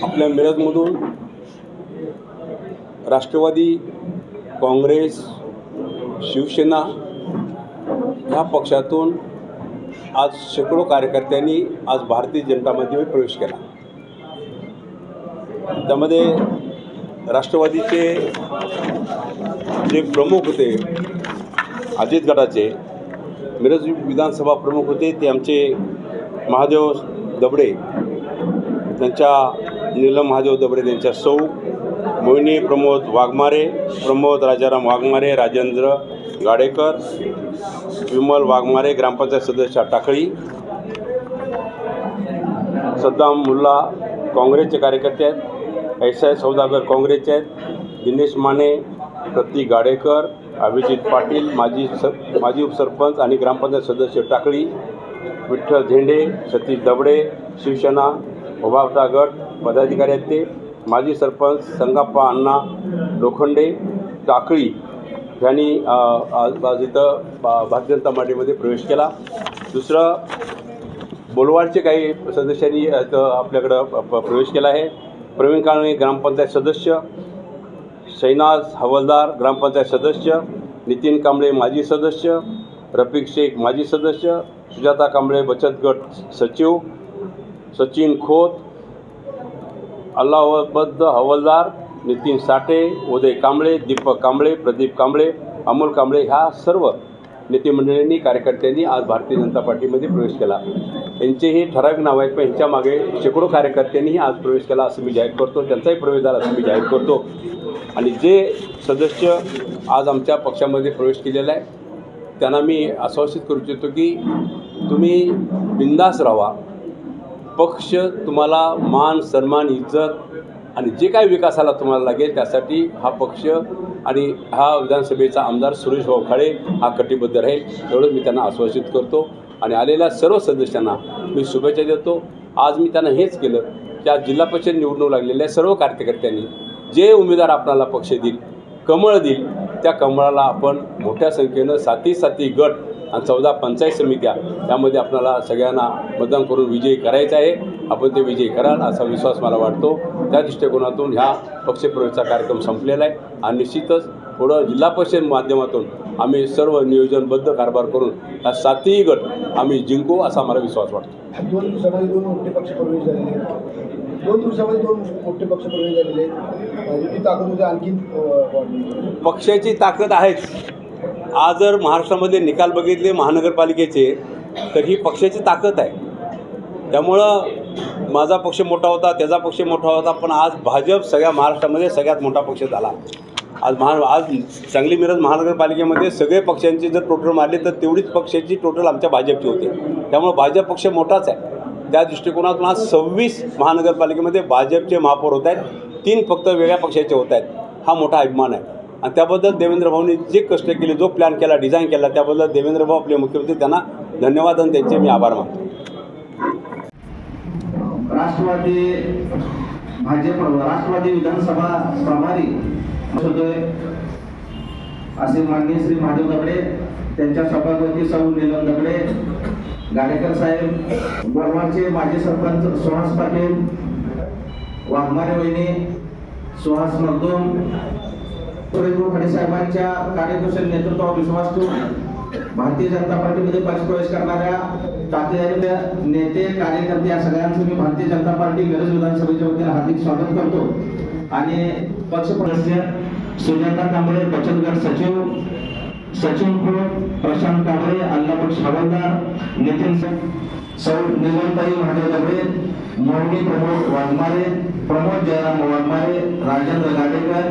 आपल्या मिरजमधून राष्ट्रवादी काँग्रेस शिवसेना ह्या पक्षातून आज शेकडो कार्यकर्त्यांनी आज भारतीय जनता पार्टीमध्ये प्रवेश केला। त्यामध्ये राष्ट्रवादीचे जे प्रमुख होते अजित गटाचे मिरज विधानसभा प्रमुख होते ते आमचे महादेव दबडे, त्यांच्या नीलम महादेव दबडे, त्यांच्या सौ मोहिनी प्रमोद वाघमारे, प्रमोद राजाराम वाघमारे, राजेंद्र गाडेकर, विमल वाघमारे, ग्रामपंचायत सदस्य टाकळी, सद्दाम मुल्ला काँग्रेसचे कार्यकर्ते आहेत, ऐसाय सौदागर काँग्रेसचे आहेत, दिनेश माने, प्रतीक गाडेकर, अभिजित पाटील माजी उपसरपंच आणि ग्रामपंचायत सदस्य टाकळी, विठ्ठल झेंडे, सतीश दबडे, शिवसेना उभावटा गट पदाधिकारी आहेत ते, माजी सरपंच संगाप्पा अण्णा लोखंडे टाकळी यांनी आज इथं भारतीय जनता पार्टीमध्ये प्रवेश केला। दुसरं बोलवाडचे काही सदस्यांनी आपल्याकडं प्रवेश केला आहे। प्रवीण काळे ग्रामपंचायत सदस्य, शैनाज हवलदार ग्रामपंचायत सदस्य, नितीन कांबळे माजी सदस्य, रफिक शेख माजी सदस्य, सुजाता कांबळे बचत गट सचिव, सचिन खोत, अल्लाहबद्द हवलदार, नितीन साठे, उदय कांबळे, दीपक कांबळे, प्रदीप कांबळे, अमोल कांबळे ह्या सर्व नेते मंडळींनी कार्यकर्त्यांनी आज भारतीय जनता पार्टीमध्ये प्रवेश केला। यांचेही ठराविक नाव आहेत, पण यांच्या मागे शेकडो कार्यकर्त्यांनीही आज प्रवेश केला असं मी जाहीर करतो, त्यांचाही प्रवेश झाला असं मी जाहीर करतो। आणि जे सदस्य आज आमच्या पक्षामध्ये प्रवेश केलेला आहे त्यांना मी आश्वासित करू इच्छितो की तुम्ही बिंदास राहा, पक्ष तुम्हाला मान सन्मान इज्जत आणि जे काही विकासाला तुम्हाला लागेल त्यासाठी हा पक्ष आणि हा विधानसभेचा आमदार सुरेश भाऊ खाडे हा कटिबद्ध राहील एवढं मी त्यांना आश्वासित करतो। आणि आलेल्या सर्व सदस्यांना मी शुभेच्छा देतो। आज मी त्यांना हेच केलं की आज जिल्हा परिषद निवडणूक लागलेल्या सर्व कार्यकर्त्यांनी जे उमेदवार आपल्याला पक्ष देईल, कमळ देईल, त्या कमळाला आपण मोठ्या संख्येनं 7 गट आणि 14 पंचायत समित्या त्यामध्ये आपल्याला सगळ्यांना मतदान करून विजयी करायचं आहे। आपण ते विजयी कराल असा विश्वास मला वाटतो। त्या दृष्टिकोनातून ह्या पक्षप्रवेशचा कार्यक्रम संपलेला आहे आणि निश्चितच पुढं जिल्हा परिषद माध्यमातून आम्ही सर्व नियोजनबद्ध कारभार करून हा 7ही गट आम्ही जिंकू असा मला विश्वास वाटतो। 2 दिवसामध्ये 2 मोठे पक्ष प्रवेश झालेले आहेत, 2 दिवसामध्ये 2 मोठे पक्ष प्रवेश झालेले आहेत, ती ताकद होते आणखी पक्षाची ताकद आहेच। आज जर महाराष्ट्रामध्ये निकाल बघितले महानगरपालिकेचे तर ही पक्षाची ताकद आहे। त्यामुळं माझा पक्ष मोठा होता, त्याचा पक्ष मोठा होता, पण आज भाजप सगळ्या महाराष्ट्रामध्ये सगळ्यात मोठा पक्ष झाला। आज सांगली मिरज महानगरपालिकेमध्ये सगळे पक्षांची जर टोटल मारली तर तेवढीच पक्षाची टोटल आमच्या भाजपची होते। त्यामुळे भाजप पक्ष मोठाच आहे। त्या दृष्टिकोनातून आज 26 महानगरपालिकेमध्ये भाजपचे महापौर होत आहेत, 3 फक्त वेगळ्या पक्षाचे होत आहेत। हा मोठा अभिमान आहे आणि त्याबद्दल देवेंद्र भाऊंनी जे कष्ट केले, जो प्लॅन केला, डिझाईन केला, त्याबद्दल देवेंद्र भाऊ आपले मुख्यमंत्री त्यांना धन्यवाद आणि त्यांचे मी आभार मानतो। राष्ट्रवादी विधानसभा प्रभारी असे माननीय श्री महादेव दबडे, त्यांच्या सभापती सौ नीलम दबडे गाडेकर साहेब, बोरवाडचे माजी सरपंच सुहास पाटील, वाघमारे वहिनी, सुहास मगदूम, सुरेश भाऊ खाडे साहेबांच्या कार्यकुशल नेतृत्वावर विश्वास ठेवून भारतीय जनता पार्टीमध्ये प्रवेश करणाऱ्या तात्या नेते कार्यकर्ते या सगळ्यांचं मी भारतीय जनता पार्टी मिरज विधानसभेच्या वतीने हार्दिक स्वागत करतो। आणि पक्ष सदस्य सुजाता कांबळे बचत गट सचिव, सचिन खोत, प्रशांत कांबळे, अल्लाबक्ष हवलदार, नितीन सौ नीलमताई महादेव दबडे, मोहिनी प्रमोद वाघमारे, प्रमोद जयराम वाघमारे, राजेंद्र गाडेकर,